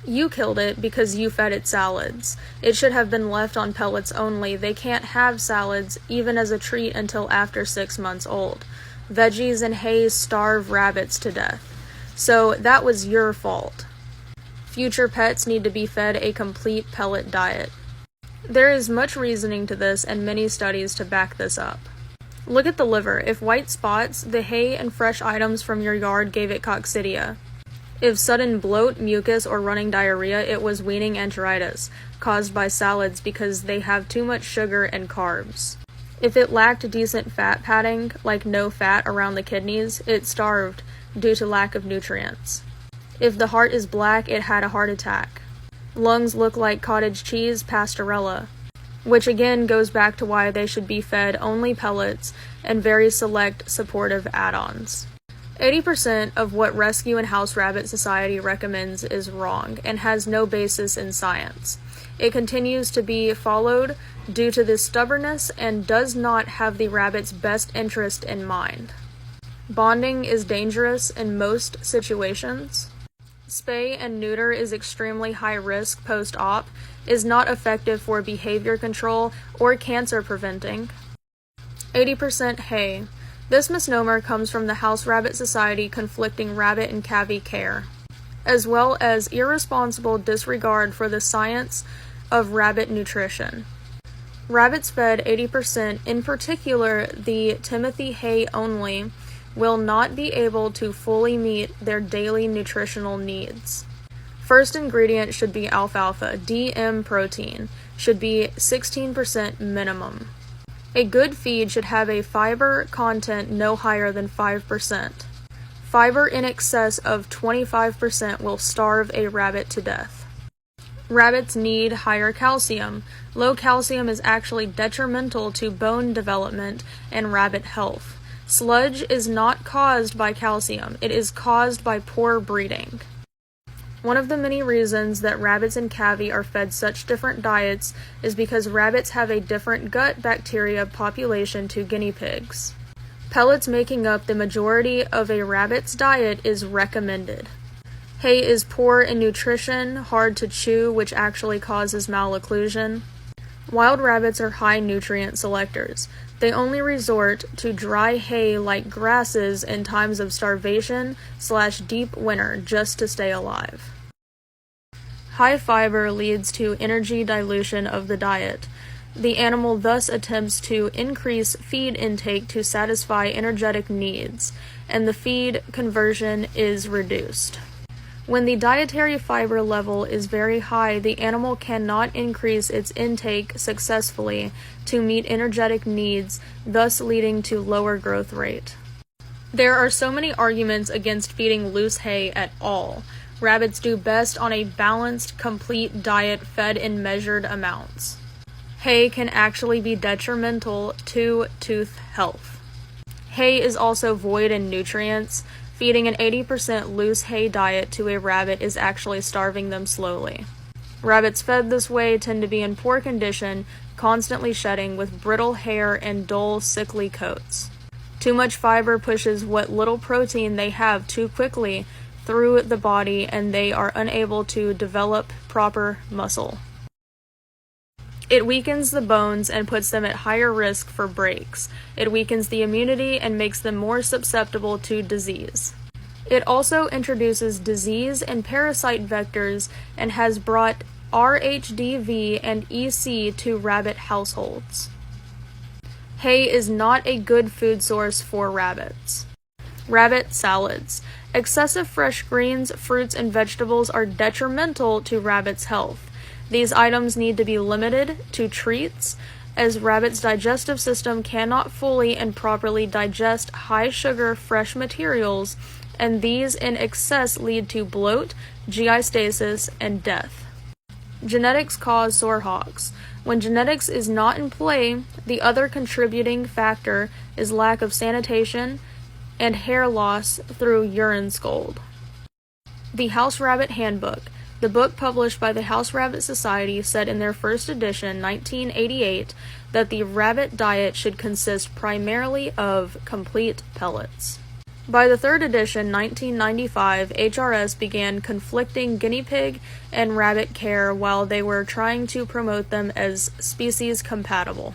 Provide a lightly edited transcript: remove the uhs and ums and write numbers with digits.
You killed it because you fed it salads. It should have been left on pellets only. They can't have salads, even as a treat, until after 6 months old. Veggies and hay starve rabbits to death. So that was your fault. Future pets need to be fed a complete pellet diet. There is much reasoning to this and many studies to back this up. Look at the liver. If white spots, the hay and fresh items from your yard gave it coccidia. If sudden bloat, mucus, or running diarrhea, it was weaning enteritis, caused by salads because they have too much sugar and carbs. If it lacked decent fat padding, like no fat around the kidneys, it starved due to lack of nutrients. If the heart is black, it had a heart attack. Lungs look like cottage cheese pastorella, which again goes back to why they should be fed only pellets and very select supportive add-ons. 80% of what Rescue and House Rabbit Society recommends is wrong and has no basis in science. It continues to be followed due to this stubbornness and does not have the rabbit's best interest in mind. Bonding is dangerous in most situations. Spay and neuter is extremely high risk post-op, is not effective for behavior control or cancer preventing. 80% hay. This misnomer comes from the House Rabbit Society conflicting rabbit and cavy care, as well as irresponsible disregard for the science of rabbit nutrition. Rabbits fed 80%, in particular the Timothy hay only, will not be able to fully meet their daily nutritional needs. First ingredient should be alfalfa. DM protein should be 16% minimum. A good feed should have a fiber content no higher than 5%. Fiber in excess of 25% will starve a rabbit to death. Rabbits need higher calcium. Low calcium is actually detrimental to bone development and rabbit health. Sludge is not caused by calcium, it is caused by poor breeding. One of the many reasons that rabbits and cavy are fed such different diets is because rabbits have a different gut bacteria population to guinea pigs. Pellets making up the majority of a rabbit's diet is recommended. Hay is poor in nutrition, hard to chew, which actually causes malocclusion. Wild rabbits are high nutrient selectors. They only resort to dry hay like grasses in times of starvation/deep winter just to stay alive. High fiber leads to energy dilution of the diet. The animal thus attempts to increase feed intake to satisfy energetic needs, and the feed conversion is reduced. When the dietary fiber level is very high, the animal cannot increase its intake successfully to meet energetic needs, thus leading to lower growth rate. There are so many arguments against feeding loose hay at all. Rabbits do best on a balanced, complete diet fed in measured amounts. Hay can actually be detrimental to tooth health. Hay is also void in nutrients. Feeding an 80% loose hay diet to a rabbit is actually starving them slowly. Rabbits fed this way tend to be in poor condition, constantly shedding with brittle hair and dull, sickly coats. Too much fiber pushes what little protein they have too quickly through the body, and they are unable to develop proper muscle. It weakens the bones and puts them at higher risk for breaks. It weakens the immunity and makes them more susceptible to disease. It also introduces disease and parasite vectors and has brought RHDV and EC to rabbit households. Hay is not a good food source for rabbits. Rabbit salads. Excessive fresh greens, fruits, and vegetables are detrimental to rabbits' health. These items need to be limited to treats, as rabbits' digestive system cannot fully and properly digest high-sugar fresh materials, and these in excess lead to bloat, GI stasis, and death. Genetics cause sore hogs. When genetics is not in play, the other contributing factor is lack of sanitation and hair loss through urine scald. The House Rabbit Handbook. The book published by the House Rabbit Society said in their first edition, 1988, that the rabbit diet should consist primarily of complete pellets. By the third edition, 1995, HRS began conflicting guinea pig and rabbit care while they were trying to promote them as species compatible.